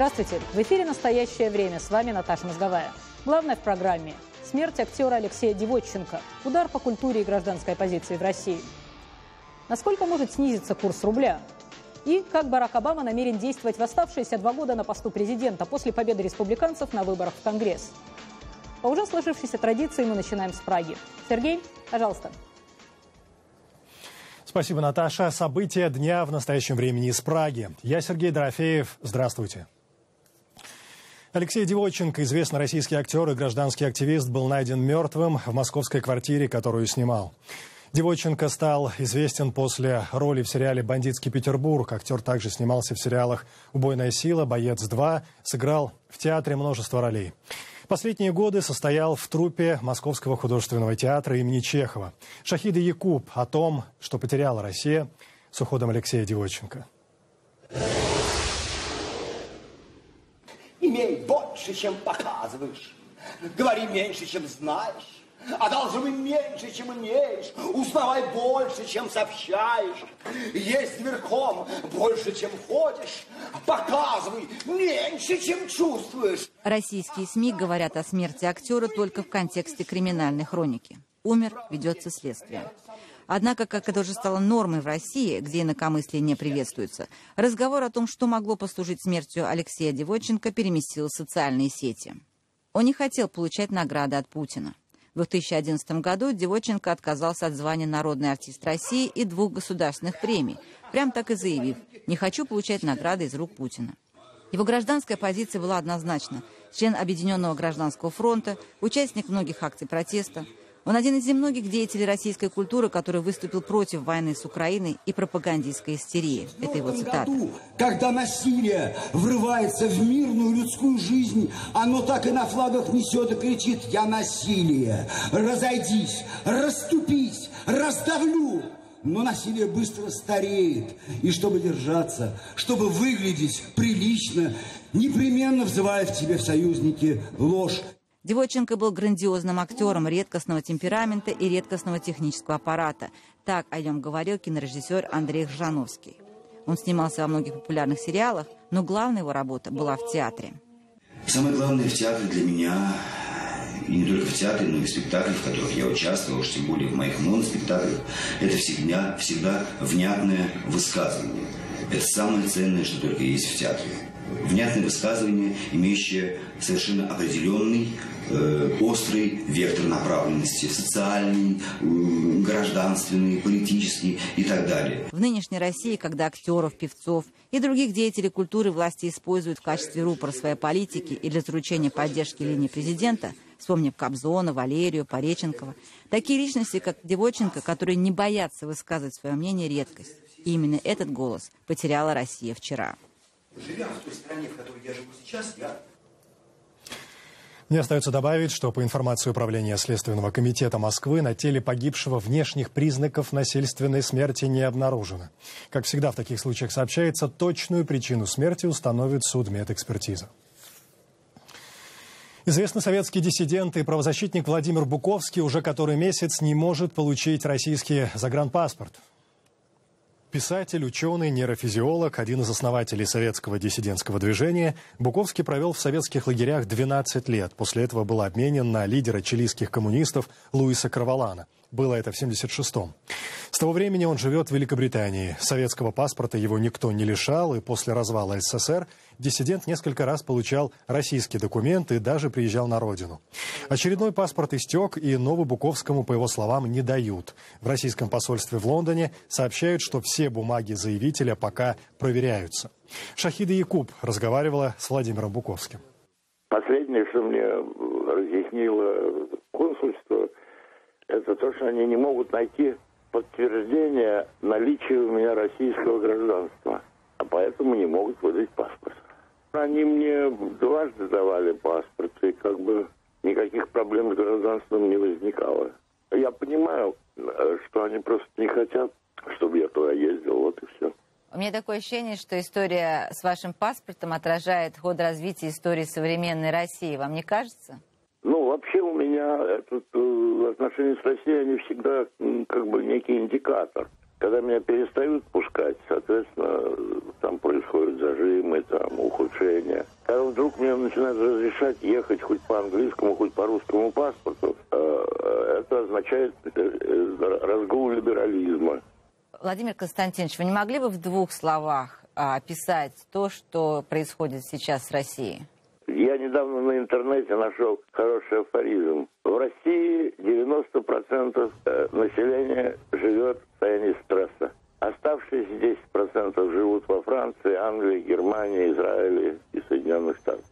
Здравствуйте. В эфире «Настоящее время». С вами Наташа Мозговая. Главное в программе – смерть актера Алексея Девотченко. Удар по культуре и гражданской оппозиции в России. Насколько может снизиться курс рубля? И как Барак Обама намерен действовать в оставшиеся 2 года на посту президента после победы республиканцев на выборах в Конгресс? По уже сложившейся традиции мы начинаем с Праги. Сергей, пожалуйста. Спасибо, Наташа. События дня в настоящем времени из Праги. Я Сергей Дорофеев. Здравствуйте. Алексей Девотченко, известный российский актер и гражданский активист, был найден мертвым в московской квартире, которую снимал. Девотченко стал известен после роли в сериале «Бандитский Петербург». Актер также снимался в сериалах «Убойная сила», «Боец 2», сыграл в театре множество ролей. Последние годы состоял в труппе Московского художественного театра имени Чехова. Шахид и Якуб о том, что потеряла Россия с уходом Алексея Девотченко. Имей больше, чем показываешь. Говори меньше, чем знаешь. Одалживай меньше, чем имеешь. Узнавай больше, чем сообщаешь. Есть верхом больше, чем ходишь. Показывай меньше, чем чувствуешь. Российские СМИ говорят о смерти актера только в контексте криминальной хроники. Умер, ведется следствие. Однако, как это уже стало нормой в России, где инакомыслие не приветствуется, разговор о том, что могло послужить смертью Алексея Девотченко, переместил в социальные сети. Он не хотел получать награды от Путина. В 2011 году Девотченко отказался от звания «Народный артист России» и 2 государственных премий, прям так и заявив: «Не хочу получать награды из рук Путина». Его гражданская позиция была однозначна. Член Объединенного гражданского фронта, участник многих акций протеста. Он один из немногих деятелей российской культуры, который выступил против войны с Украиной и пропагандистской истерии. Это его цитата. Когда насилие врывается в мирную людскую жизнь, оно так и на флагах несет и кричит: «Я насилие! Разойдись! Расступись! Раздавлю!» Но насилие быстро стареет. И чтобы держаться, чтобы выглядеть прилично, непременно взывает в тебе в союзники ложь. Девотченко был грандиозным актером редкостного темперамента и редкостного технического аппарата. Так о нем говорил кинорежиссер Андрей Ржановский. Он снимался во многих популярных сериалах, но главная его работа была в театре. Самое главное в театре для меня, и не только в театре, но и в спектаклях, в которых я участвовал, уж тем более в моих моноспектаклях, это всегда внятное высказывание. Это самое ценное, что только есть в театре. Внятное высказывание, имеющее совершенно определенный, острый вектор направленности, социальный, гражданственный, политический и так далее. В нынешней России, когда актеров, певцов и других деятелей культуры власти используют в качестве рупора своей политики и для заручения поддержки линии президента, вспомнив Кобзона, Валерию, Пореченкова, такие личности, как Девотченко, которые не боятся высказывать свое мнение, редкость. И именно этот голос потеряла Россия вчера. Живя в той стране, в которой я живу сейчас, Мне остается добавить, что по информации Управления Следственного комитета Москвы на теле погибшего внешних признаков насильственной смерти не обнаружено. Как всегда в таких случаях сообщается, точную причину смерти установит судмедэкспертиза. Известный советский диссидент и правозащитник Владимир Буковский уже который месяц не может получить российский загранпаспорт. Писатель, ученый, нейрофизиолог, один из основателей советского диссидентского движения, Буковский провел в советских лагерях 12 лет. После этого был обменен на лидера чилийских коммунистов Луиса Краволана. Было это в 1976-м. С того времени он живет в Великобритании. Советского паспорта его никто не лишал, и после развала СССР диссидент несколько раз получал российский документ и даже приезжал на родину. Очередной паспорт истек, и новый Буковскому, по его словам, не дают. В российском посольстве в Лондоне сообщают, что все бумаги заявителя пока проверяются. Шахида Якуб разговаривала с Владимиром Буковским. Последнее, что мне разъяснило консульство, это то, что они не могут найти подтверждение наличия у меня российского гражданства, а поэтому не могут выдать паспорт. Они мне 2 давали паспорт, и как бы никаких проблем с гражданством не возникало. Я понимаю, что они просто не хотят, чтобы я туда ездил, вот и все. У меня такое ощущение, что история с вашим паспортом отражает ход развития истории современной России. Вам не кажется? Ну, вообще у меня отношения с Россией, они всегда как бы некий индикатор. Когда меня перестают пускать, соответственно, там происходят зажимы, там ухудшения. Когда вдруг мне начинают разрешать ехать хоть по английскому, хоть по русскому паспорту, это означает разгул либерализма. Владимир Константинович, вы не могли бы в двух словах описать то, что происходит сейчас с Россией? Я недавно на интернете нашел хороший афоризм. В России 90% населения живет в состоянии стресса. Оставшиеся 10% живут во Франции, Англии, Германии, Израиле и Соединенных Штатах.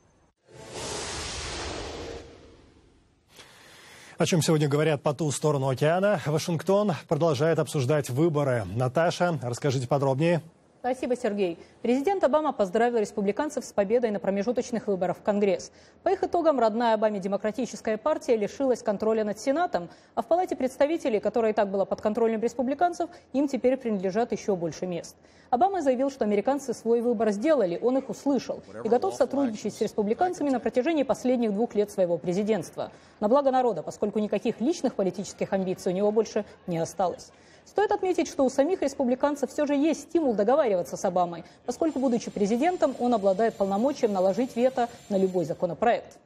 О чем сегодня говорят по ту сторону океана. Вашингтон продолжает обсуждать выборы. Наташа, расскажите подробнее. Спасибо, Сергей. Президент Обама поздравил республиканцев с победой на промежуточных выборах в Конгресс. По их итогам родная Обаме Демократическая партия лишилась контроля над Сенатом, а в Палате представителей, которая и так была под контролем республиканцев, им теперь принадлежат еще больше мест. Обама заявил, что американцы свой выбор сделали, он их услышал и готов сотрудничать с республиканцами на протяжении последних 2 лет своего президентства. На благо народа, поскольку никаких личных политических амбиций у него больше не осталось. Стоит отметить, что у самих республиканцев все же есть стимул договариваться с Обамой, поскольку, будучи президентом, он обладает полномочием наложить вето на любой законопроект.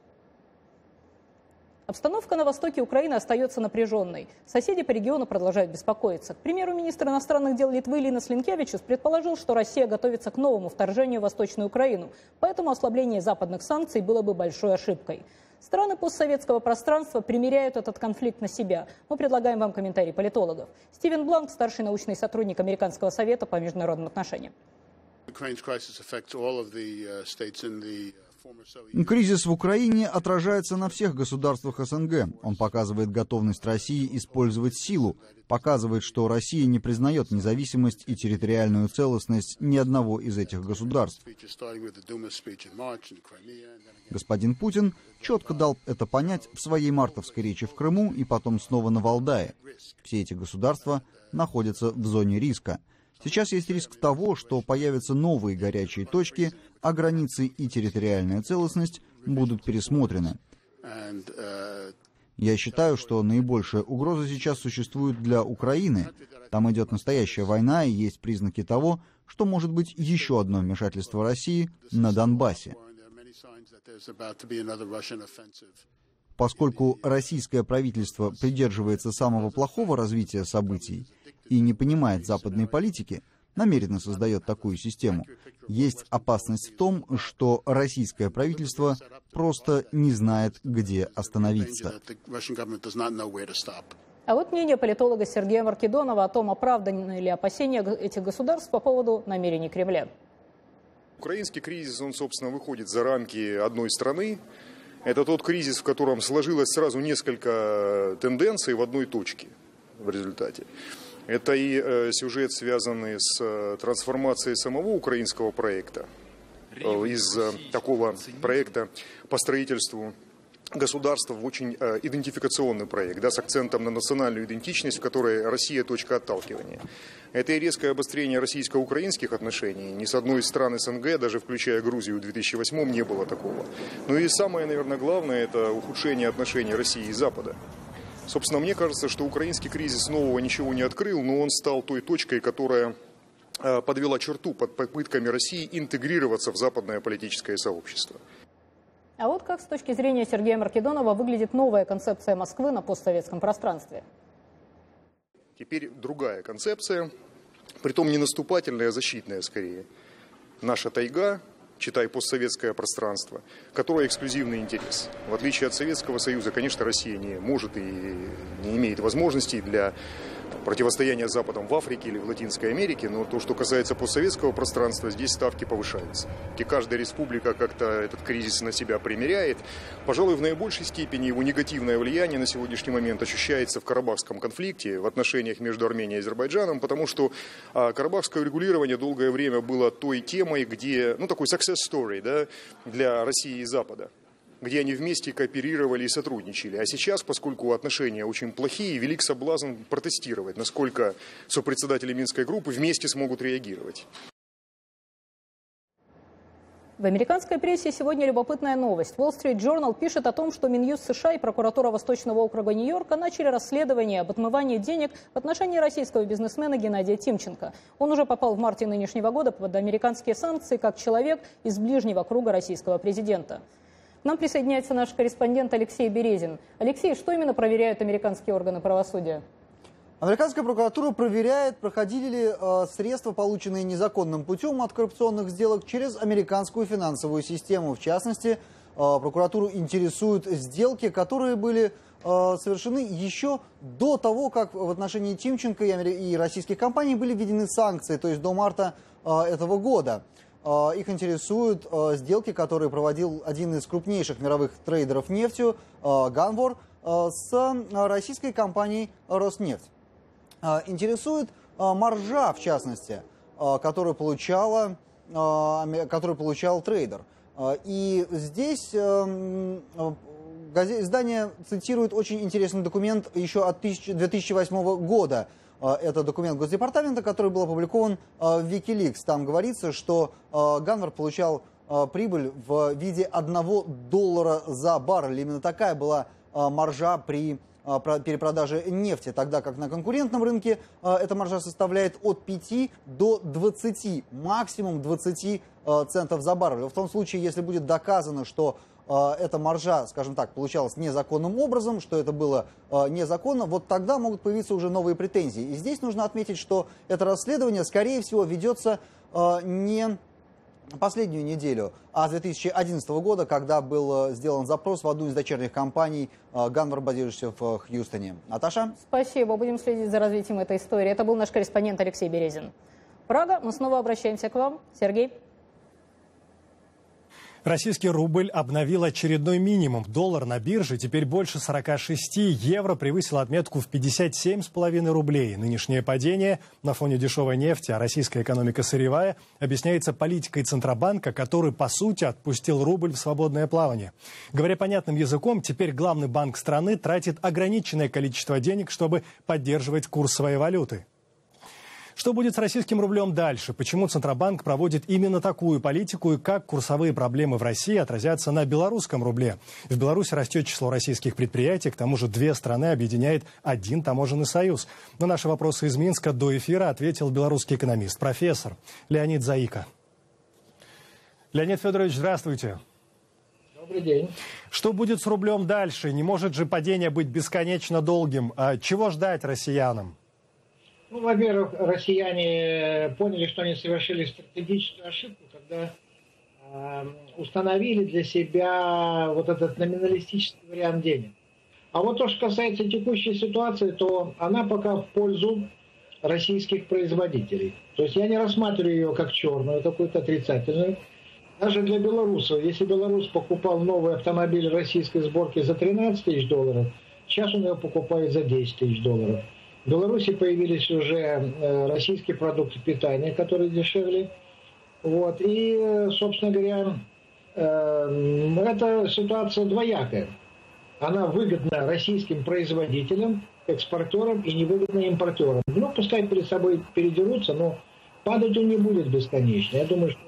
Обстановка на востоке Украины остается напряженной. Соседи по региону продолжают беспокоиться. К примеру, министр иностранных дел Литвы Линас Линкевичус предположил, что Россия готовится к новому вторжению в Восточную Украину, поэтому ослабление западных санкций было бы большой ошибкой. Страны постсоветского пространства примеряют этот конфликт на себя. Мы предлагаем вам комментарий политологов. Стивен Бланк, старший научный сотрудник Американского совета по международным отношениям. Кризис в Украине отражается на всех государствах СНГ. Он показывает готовность России использовать силу, показывает, что Россия не признает независимость и территориальную целостность ни одного из этих государств. Господин Путин четко дал это понять в своей мартовской речи в Крыму и потом снова на Валдае. Все эти государства находятся в зоне риска. Сейчас есть риск того, что появятся новые горячие точки, а границы и территориальная целостность будут пересмотрены. Я считаю, что наибольшая угроза сейчас существует для Украины. Там идет настоящая война, и есть признаки того, что может быть еще одно вмешательство России на Донбассе. Поскольку российское правительство придерживается самого плохого развития событий и не понимает западной политики, намеренно создает такую систему, есть опасность в том, что российское правительство просто не знает, где остановиться. А вот мнение политолога Сергея Маркедонова о том, оправданы ли опасения этих государств по поводу намерений Кремля. Украинский кризис, он, собственно, выходит за рамки одной страны. Это тот кризис, в котором сложилось сразу несколько тенденций в одной точке в результате. Это и сюжет, связанный с трансформацией самого украинского проекта, из такого проекта по строительству государства в очень идентификационный проект, да, с акцентом на национальную идентичность, в которой Россия точка отталкивания. Это и резкое обострение российско-украинских отношений. Ни с одной из стран СНГ, даже включая Грузию в 2008-м, не было такого. Ну и самое, наверное, главное, это ухудшение отношений России и Запада. Собственно, мне кажется, что украинский кризис нового ничего не открыл, но он стал той точкой, которая подвела черту под попытками России интегрироваться в западное политическое сообщество. А вот как с точки зрения Сергея Маркедонова выглядит новая концепция Москвы на постсоветском пространстве? Теперь другая концепция, притом не наступательная, а защитная скорее. Наша тайга, читай постсоветское пространство, которое эксклюзивный интерес. В отличие от Советского Союза, конечно, Россия не может и не имеет возможностей для противостояния с Западом в Африке или в Латинской Америке, но то, что касается постсоветского пространства, здесь ставки повышаются. И каждая республика как-то этот кризис на себя примеряет. Пожалуй, в наибольшей степени его негативное влияние на сегодняшний момент ощущается в Карабахском конфликте, в отношениях между Арменией и Азербайджаном, потому что карабахское регулирование долгое время было той темой, где, такой success story, да, для России и Запада, где они вместе кооперировали и сотрудничали. А сейчас, поскольку отношения очень плохие, велик соблазн протестировать, насколько сопредседатели Минской группы вместе смогут реагировать. В американской прессе сегодня любопытная новость. Wall Street Journal пишет о том, что Минюст США и прокуратура Восточного округа Нью-Йорка начали расследование об отмывании денег в отношении российского бизнесмена Геннадия Тимченко. Он уже попал в марте нынешнего года под американские санкции как человек из ближнего круга российского президента. К нам присоединяется наш корреспондент Алексей Березин. Алексей, что именно проверяют американские органы правосудия? Американская прокуратура проверяет, проходили ли средства, полученные незаконным путем от коррупционных сделок, через американскую финансовую систему. В частности, прокуратуру интересуют сделки, которые были совершены еще до того, как в отношении Тимченко и российских компаний были введены санкции, то есть до марта этого года. Их интересуют сделки, которые проводил один из крупнейших мировых трейдеров нефтью, Ганвор, с российской компанией «Роснефть». Интересует маржа, в частности, которую получал трейдер. И здесь издание цитирует очень интересный документ еще от 2008 года. Это документ Госдепартамента, который был опубликован в Wikileaks. Там говорится, что Ганвар получал прибыль в виде $1 за баррель. Именно такая была маржа при перепродаже нефти, тогда как на конкурентном рынке эта маржа составляет от 5 до 20, максимум 20 центов за баррель. В том случае, если будет доказано, что эта маржа, скажем так, получалась незаконным образом, что это было незаконно, вот тогда могут появиться уже новые претензии. И здесь нужно отметить, что это расследование, скорее всего, ведется не последнюю неделю, а с 2011 года, когда был сделан запрос в одну из дочерних компаний Ганвар, базирующихся в Хьюстоне. Наташа? Спасибо. Будем следить за развитием этой истории. Это был наш корреспондент Алексей Березин. Прага, мы снова обращаемся к вам. Сергей? Российский рубль обновил очередной минимум. Доллар на бирже теперь больше 46. Евро превысил отметку в 57,5 рублей. Нынешнее падение на фоне дешевой нефти, а российская экономика сырьевая, объясняется политикой Центробанка, который, по сути, отпустил рубль в свободное плавание. Говоря понятным языком, теперь главный банк страны тратит ограниченное количество денег, чтобы поддерживать курс своей валюты. Что будет с российским рублем дальше? Почему Центробанк проводит именно такую политику и как курсовые проблемы в России отразятся на белорусском рубле? В Беларуси растет число российских предприятий, к тому же две страны объединяет один таможенный союз. На наши вопросы из Минска до эфира ответил белорусский экономист, профессор Леонид Заика. Леонид Федорович, здравствуйте. Добрый день. Что будет с рублем дальше? Не может же падение быть бесконечно долгим. Чего ждать россиянам? Ну, во-первых, россияне поняли, что они совершили стратегическую ошибку, когда установили для себя вот этот номиналистический вариант денег. А вот то, что касается текущей ситуации, то она пока в пользу российских производителей. То есть я не рассматриваю ее как черную, какую-то отрицательную. Даже для белорусов, если белорус покупал новый автомобиль российской сборки за $13 тысяч, сейчас он его покупает за $10 тысяч. В Беларуси появились уже российские продукты питания, которые дешевле. Вот. И, собственно говоря, эта ситуация двоякая. Она выгодна российским производителям, экспортерам и невыгодна импортерам. Ну, пускай перед собой передерутся, но падать он не будет бесконечно. Я думаю, что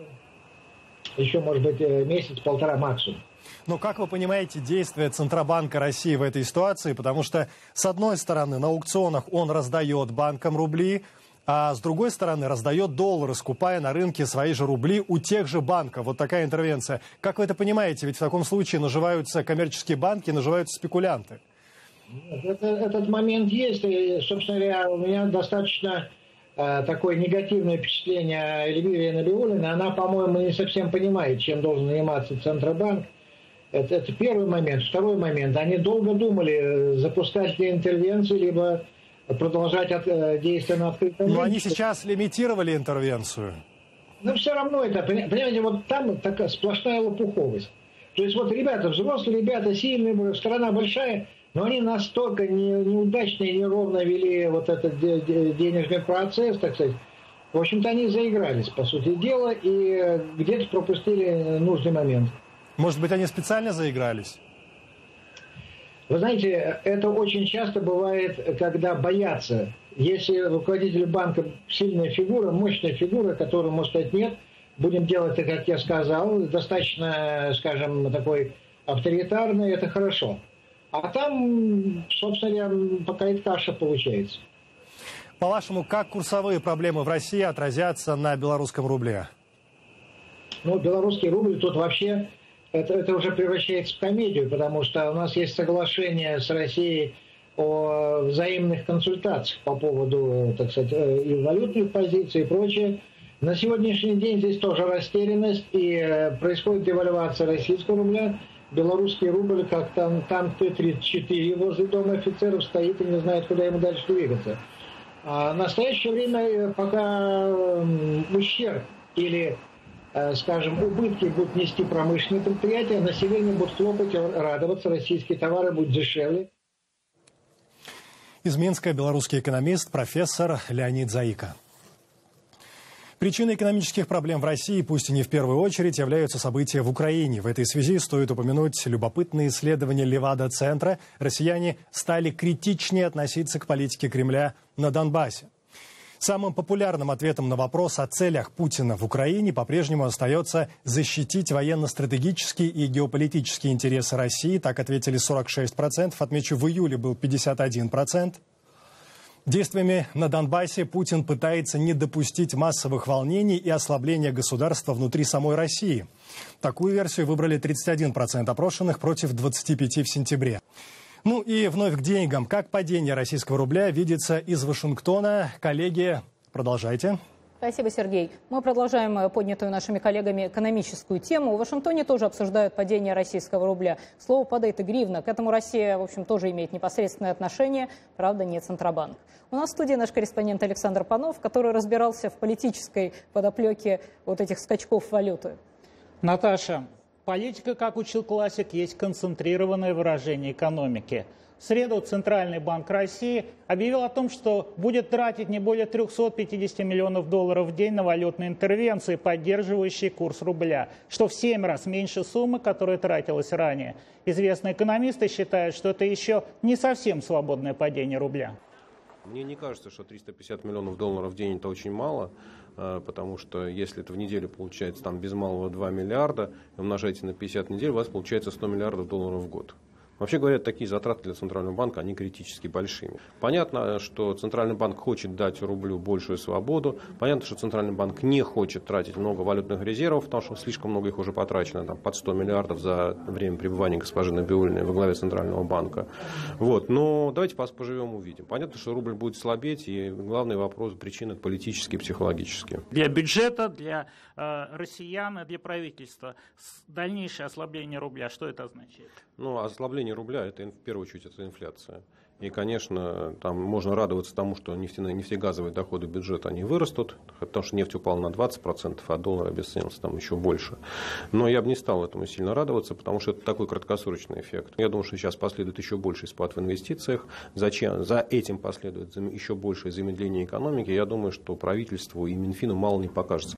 еще, может быть, месяц-полтора максимум. Но как вы понимаете действия Центробанка России в этой ситуации? Потому что, с одной стороны, на аукционах он раздает банкам рубли, а с другой стороны раздает доллары, скупая на рынке свои же рубли у тех же банков. Вот такая интервенция. Как вы это понимаете? Ведь в таком случае наживаются коммерческие банки, наживаются спекулянты. Этот момент есть. И, собственно говоря, у меня достаточно такое негативное впечатление о Эльвире Набиуллиной. Она, по-моему, не совсем понимает, чем должен заниматься Центробанк. Это первый момент. Второй момент. Они долго думали, запускать ли интервенцию, либо продолжать действия на открытом рынке. Но они сейчас лимитировали интервенцию. Но все равно это, понимаете, вот там такая сплошная лопуховость. То есть вот ребята, взрослые ребята, сильные, страна большая, но они настолько неудачно и неровно вели вот этот денежный процесс, так сказать. В общем-то, они заигрались, по сути дела, и где-то пропустили нужный момент. Может быть, они специально заигрались? Вы знаете, это очень часто бывает, когда боятся. Если руководитель банка сильная фигура, мощная фигура, которая может сказать нет, будем делать это, как я сказал, достаточно, скажем, такой авторитарный, это хорошо. А там, собственно говоря, какая-то каша получается. По-вашему, как курсовые проблемы в России отразятся на белорусском рубле? Ну, белорусский рубль тут вообще, это уже превращается в комедию, потому что у нас есть соглашение с Россией о взаимных консультациях по поводу, так сказать, и валютных позиций и прочее. На сегодняшний день здесь тоже растерянность, и происходит девальвация российского рубля. Белорусский рубль, как там танк Т-34 возле дома офицеров стоит и не знает, куда ему дальше двигаться. А в настоящее время, пока ущерб или, скажем, убытки будут нести промышленные предприятия, население будет хлопать и радоваться, российские товары будут дешевле. Из Минска белорусский экономист, профессор Леонид Заика. Причиной экономических проблем в России, пусть и не в первую очередь, являются события в Украине. В этой связи стоит упомянуть любопытные исследования Левада-центра. Россияне стали критичнее относиться к политике Кремля на Донбассе. Самым популярным ответом на вопрос о целях Путина в Украине по-прежнему остается защитить военно-стратегические и геополитические интересы России. Так ответили 46%. Отмечу, в июле был 51%. Действиями на Донбассе Путин пытается не допустить массовых волнений и ослабления государства внутри самой России. Такую версию выбрали 31% опрошенных против 25% в сентябре. Ну и вновь к деньгам. Как падение российского рубля видится из Вашингтона? Коллеги, продолжайте. Спасибо, Сергей. Мы продолжаем поднятую нашими коллегами экономическую тему. В Вашингтоне тоже обсуждают падение российского рубля. К слову, падает и гривна. К этому Россия, в общем, тоже имеет непосредственное отношение. Правда, не Центробанк. У нас в студии наш корреспондент Александр Панов, который разбирался в политической подоплеке вот этих скачков валюты. Наташа, политика, как учил классик, есть концентрированное выражение экономики. В среду Центральный банк России объявил о том, что будет тратить не более 350 миллионов долларов в день на валютные интервенции, поддерживающие курс рубля, что в 7 раз меньше суммы, которая тратилась ранее. Известные экономисты считают, что это еще не совсем свободное падение рубля. Мне не кажется, что 350 миллионов долларов в день это очень мало, потому что если это в неделю получается там без малого 2 миллиарда, умножаете на 50 недель, у вас получается 100 миллиардов долларов в год. Вообще говоря, такие затраты для Центрального банка, они критически большими. Понятно, что Центральный банк хочет дать рублю большую свободу. Понятно, что Центральный банк не хочет тратить много валютных резервов, потому что слишком много их уже потрачено, там, под 100 миллиардов за время пребывания госпожи Набиуллиной во главе Центрального банка. Вот. Но давайте поживем, увидим. Понятно, что рубль будет слабеть, и главный вопрос, причины политические и психологические. Для бюджета, для россиян и для правительства дальнейшее ослабление рубля, что это означает? Ну, ослабление рубля, это в первую очередь это инфляция. И, конечно, там можно радоваться тому, что нефтегазовые доходы бюджета они вырастут, потому что нефть упала на 20%, а доллар обесценился там еще больше. Но я бы не стал этому сильно радоваться, потому что это такой краткосрочный эффект. Я думаю, что сейчас последует еще больший спад в инвестициях. За этим последует еще большее замедление экономики. Я думаю, что правительству и Минфину мало не покажется.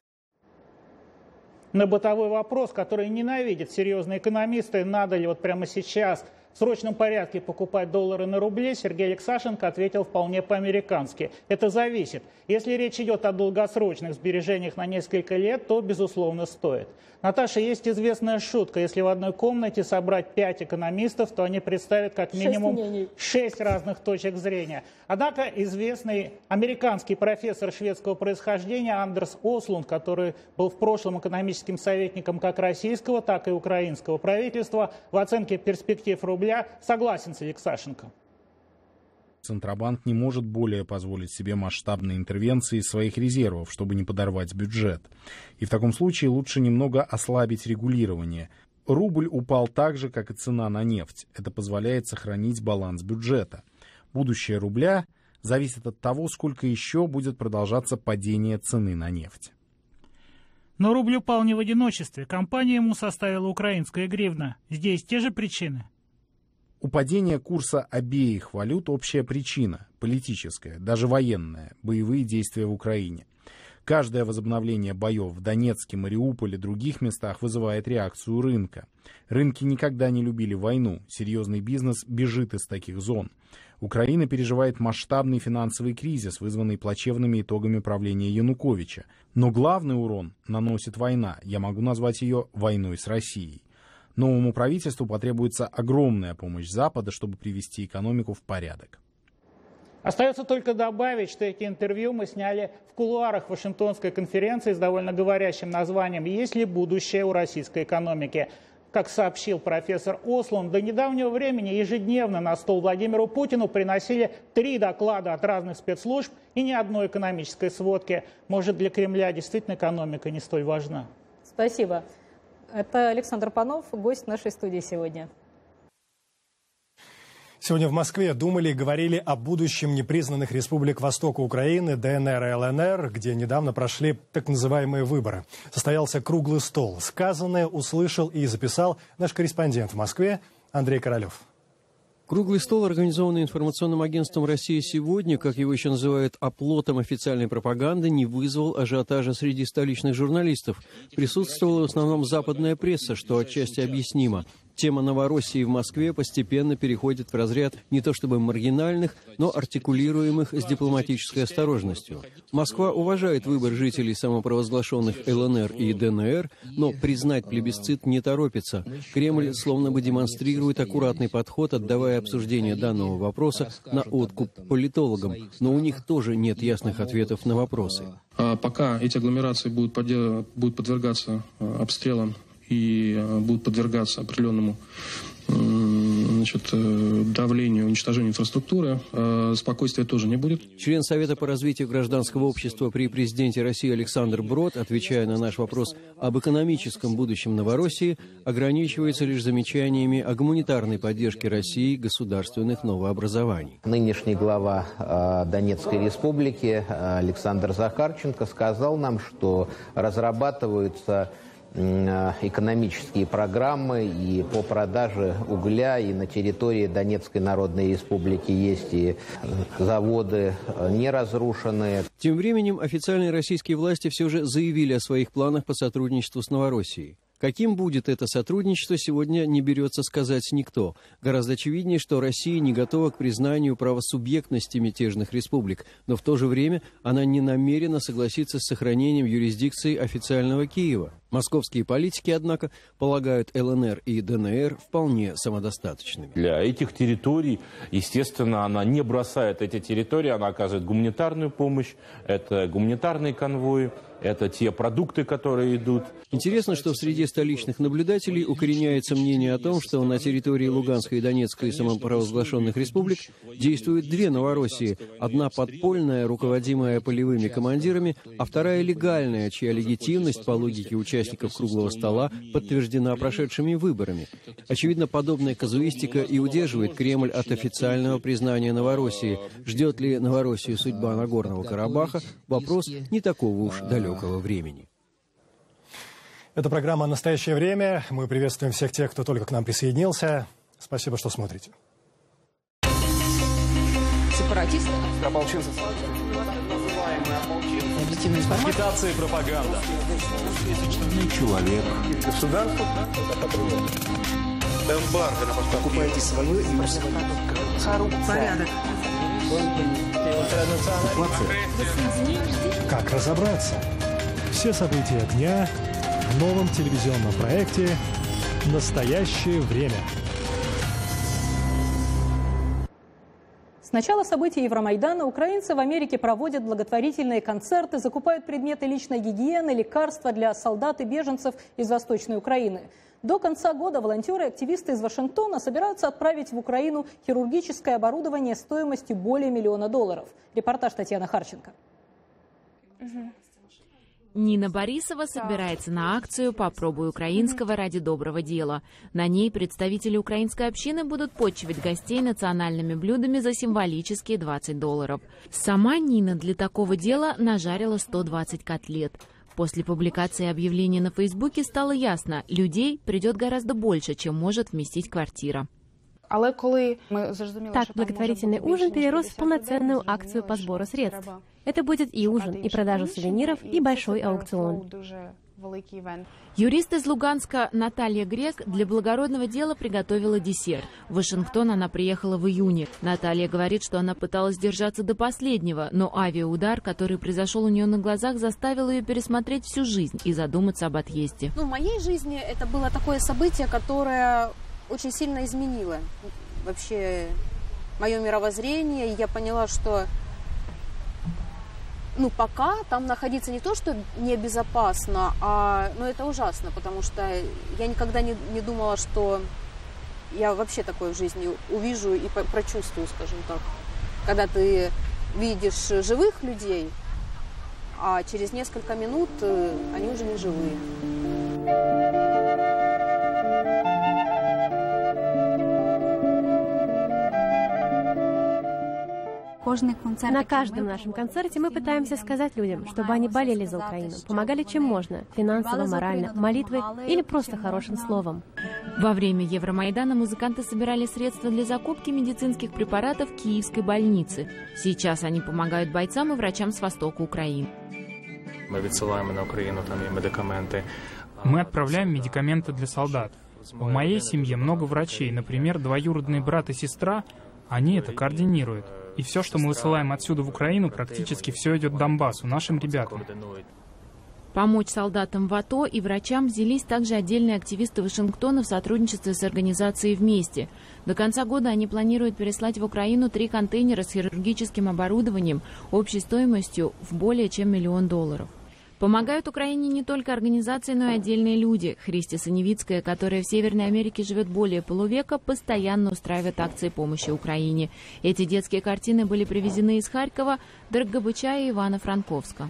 На бытовой вопрос, который ненавидят серьезные экономисты, надо ли вот прямо сейчас в срочном порядке покупать доллары на рубли, Сергей Алексашенко ответил вполне по-американски. Это зависит. Если речь идет о долгосрочных сбережениях на несколько лет, то, безусловно, стоит. Наташа, есть известная шутка. Если в одной комнате собрать 5 экономистов, то они представят как минимум 6 разных точек зрения. Однако известный американский профессор шведского происхождения Андерс Ослунд, который был в прошлом экономическим советником как российского, так и украинского правительства, в оценке перспектив рубля согласен с Алексашенко. Центробанк не может более позволить себе масштабные интервенции из своих резервов, чтобы не подорвать бюджет. И в таком случае лучше немного ослабить регулирование. Рубль упал так же, как и цена на нефть. Это позволяет сохранить баланс бюджета. Будущее рубля зависит от того, сколько еще будет продолжаться падение цены на нефть. Но рубль упал не в одиночестве. Компания ему составила украинская гривна. Здесь те же причины. У падения курса обеих валют общая причина – политическая, даже военная, боевые действия в Украине. Каждое возобновление боев в Донецке, Мариуполе и других местах вызывает реакцию рынка. Рынки никогда не любили войну, серьезный бизнес бежит из таких зон. Украина переживает масштабный финансовый кризис, вызванный плачевными итогами правления Януковича. Но главный урон наносит война, я могу назвать ее войной с Россией. Новому правительству потребуется огромная помощь Запада, чтобы привести экономику в порядок. Остается только добавить, что эти интервью мы сняли в кулуарах Вашингтонской конференции с довольно говорящим названием «Есть ли будущее у российской экономики?». Как сообщил профессор Ослун, до недавнего времени ежедневно на стол Владимиру Путину приносили 3 доклада от разных спецслужб и ни одной экономической сводки. Может, для Кремля действительно экономика не столь важна? Спасибо. Это Александр Панов, гость нашей студии сегодня. Сегодня в Москве думали и говорили о будущем непризнанных республик Востока Украины, ДНР и ЛНР, где недавно прошли так называемые выборы. Состоялся круглый стол. Сказанное услышал и записал наш корреспондент в Москве Андрей Королев. Круглый стол, организованный информационным агентством «Россия сегодня», как его еще называют оплотом официальной пропаганды, не вызвал ажиотажа среди столичных журналистов. Присутствовала в основном западная пресса, что отчасти объяснимо. Тема Новороссии в Москве постепенно переходит в разряд не то чтобы маргинальных, но артикулируемых с дипломатической осторожностью. Москва уважает выбор жителей самопровозглашенных ЛНР и ДНР, но признать плебисцит не торопится. Кремль словно бы демонстрирует аккуратный подход, отдавая обсуждение данного вопроса на откуп политологам. Но у них тоже нет ясных ответов на вопросы. Пока эти агломерации будут подвергаться обстрелам и будут подвергаться определенному давлению, уничтожению инфраструктуры, спокойствия тоже не будет. Член Совета по развитию гражданского общества при президенте России Александр Брод, отвечая на наш вопрос об экономическом будущем Новороссии, ограничивается лишь замечаниями о гуманитарной поддержке России государственных новообразований. Нынешний глава Донецкой республики Александр Захарченко сказал нам, что разрабатываются экономические программы и по продаже угля, и на территории Донецкой Народной Республики есть и заводы не разрушенные. Тем временем официальные российские власти все же заявили о своих планах по сотрудничеству с Новороссией. Каким будет это сотрудничество, сегодня не берется сказать никто. Гораздо очевиднее, что Россия не готова к признанию правосубъектности мятежных республик, но в то же время она не намерена согласиться с сохранением юрисдикции официального Киева. Московские политики, однако, полагают ЛНР и ДНР вполне самодостаточными. Для этих территорий, естественно, она не бросает эти территории, она оказывает гуманитарную помощь, это гуманитарные конвои, это те продукты, которые идут. Интересно, что в среде столичных наблюдателей укореняется мнение о том, что на территории Луганской и Донецкой самопровозглашенных республик действуют 2 Новороссии. Одна подпольная, руководимая полевыми командирами, а вторая легальная, чья легитимность, по логике участников круглого стола, подтверждена прошедшими выборами. Очевидно, подобная казуистика и удерживает Кремль от официального признания Новороссии. Ждет ли Новороссию судьба Нагорного Карабаха? Вопрос не такого уж далекого времени. Это программа «Настоящее время». Мы приветствуем всех тех, кто только к нам присоединился. Спасибо, что смотрите. Сепаратисты. Ополченцы. Агитация и пропаганда. Человек. Государство. Эмбарго на поставки. Покупайте свое и Порядок. Как разобраться? Все события дня в новом телевизионном проекте «Настоящее время». С начала событий Евромайдана украинцы в Америке проводят благотворительные концерты, закупают предметы личной гигиены, лекарства для солдат и беженцев из Восточной Украины. До конца года волонтеры и активисты из Вашингтона собираются отправить в Украину хирургическое оборудование стоимостью более $1 миллиона. Репортаж Татьяны Харченко. Нина Борисова собирается на акцию «Попробуй украинского ради доброго дела». На ней представители украинской общины будут почивать гостей национальными блюдами за символические $20. Сама Нина для такого дела нажарила 120 котлет. После публикации объявления на Фейсбуке стало ясно, людей придет гораздо больше, чем может вместить квартира. Так, благотворительный ужин перерос в полноценную акцию по сбору средств. Это будет и ужин, и продажа сувениров, и большой аукцион. Юрист из Луганска Наталья Грек для благородного дела приготовила десерт. В Вашингтон она приехала в июне. Наталья говорит, что она пыталась держаться до последнего, но авиаудар, который произошел у нее на глазах, заставил ее пересмотреть всю жизнь и задуматься об отъезде. В моей жизни это было такое событие, которое очень сильно изменило вообще мое мировоззрение. И я поняла, что пока там находиться не то, что небезопасно, но это ужасно, потому что я никогда не думала, что я вообще такое в жизни увижу и прочувствую, скажем так. Когда ты видишь живых людей, а через несколько минут они уже не живые. На каждом нашем концерте мы пытаемся сказать людям, чтобы они болели за Украину, помогали чем можно, финансово, морально, молитвой или просто хорошим словом. Во время Евромайдана музыканты собирали средства для закупки медицинских препаратов в Киевской больнице. Сейчас они помогают бойцам и врачам с востока Украины. Мы відсилаємо на Украину там и медикаменты. Мы отправляем медикаменты для солдат. В моей семье много врачей, например, двоюродный брат и сестра, они это координируют. И все, что мы высылаем отсюда в Украину, практически все идет Донбассу, нашим ребятам. Помочь солдатам в АТО и врачам взялись также отдельные активисты Вашингтона в сотрудничестве с организацией «Вместе». До конца года они планируют переслать в Украину 3 контейнера с хирургическим оборудованием общей стоимостью в более чем $1 миллион. Помогают Украине не только организации, но и отдельные люди. Христя Саневицкая, которая в Северной Америке живет более полувека, постоянно устраивает акции помощи Украине. Эти детские картины были привезены из Харькова, Дрогобыча и Ивано-Франковска.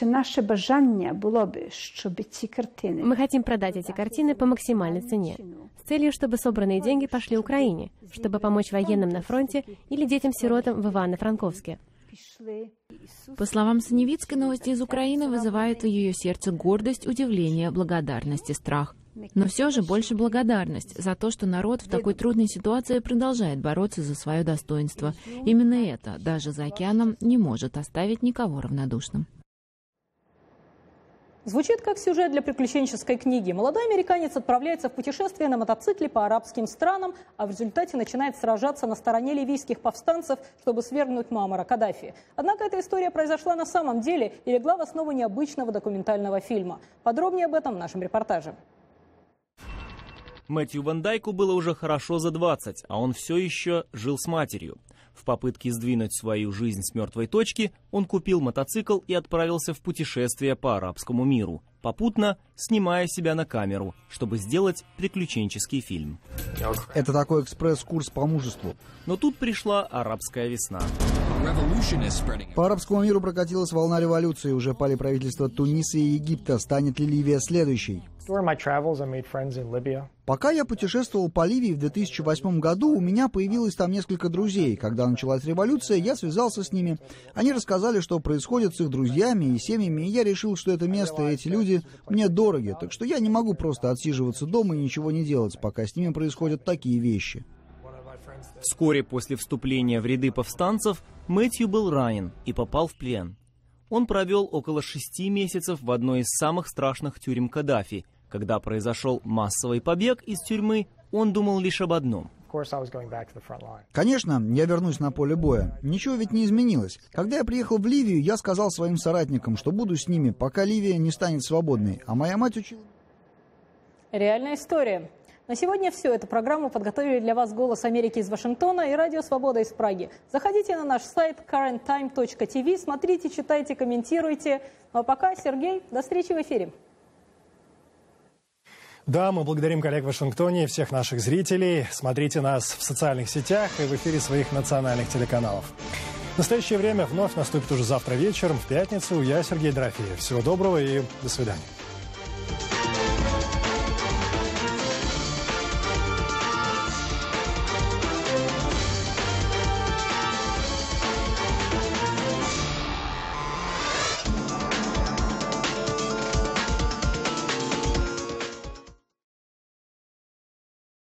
Наше бажання було б, щоб ці картины... Мы хотим продать эти картины по максимальной цене, с целью, чтобы собранные деньги пошли Украине, чтобы помочь военным на фронте или детям-сиротам в Ивано-Франковске. По словам Саневицкой, новости из Украины вызывают в ее сердце гордость, удивление, благодарность и страх. Но все же больше благодарность за то, что народ в такой трудной ситуации продолжает бороться за свое достоинство. Именно это, даже за океаном, не может оставить никого равнодушным. Звучит как сюжет для приключенческой книги. Молодой американец отправляется в путешествие на мотоцикле по арабским странам, а в результате начинает сражаться на стороне ливийских повстанцев, чтобы свергнуть Муаммара Каддафи. Однако эта история произошла на самом деле и легла в основу необычного документального фильма. Подробнее об этом в нашем репортаже. Мэтью Ван Дайку было уже хорошо за 20, а он все еще жил с матерью. В попытке сдвинуть свою жизнь с мертвой точки, он купил мотоцикл и отправился в путешествие по арабскому миру, попутно снимая себя на камеру, чтобы сделать приключенческий фильм. Это такой экспресс-курс по мужеству. Но тут пришла арабская весна. По арабскому миру прокатилась волна революции, уже пали правительства Туниса и Египта. Станет ли Ливия следующей? Пока я путешествовал по Ливии в 2008 году, у меня появилось там несколько друзей. Когда началась революция, я связался с ними. Они рассказали, что происходит с их друзьями и семьями, и я решил, что это место и эти люди мне дороги, так что я не могу просто отсиживаться дома и ничего не делать, пока с ними происходят такие вещи. Вскоре после вступления в ряды повстанцев Мэтью был ранен и попал в плен. Он провел около 6 месяцев в одной из самых страшных тюрем Каддафи. Когда произошел массовый побег из тюрьмы, он думал лишь об одном. Конечно, я вернусь на поле боя. Ничего ведь не изменилось. Когда я приехал в Ливию, я сказал своим соратникам, что буду с ними, пока Ливия не станет свободной. А моя мать учила... Реальная история. На сегодня все. Эту программу подготовили для вас «Голос Америки» из Вашингтона и «Радио Свобода» из Праги. Заходите на наш сайт currenttime.tv, смотрите, читайте, комментируйте. Ну а пока, Сергей, до встречи в эфире. Да, мы благодарим коллег в Вашингтоне и всех наших зрителей. Смотрите нас в социальных сетях и в эфире своих национальных телеканалов. Настоящее время вновь наступит уже завтра вечером, в пятницу. Я Сергей Дорофеев. Всего доброго и до свидания.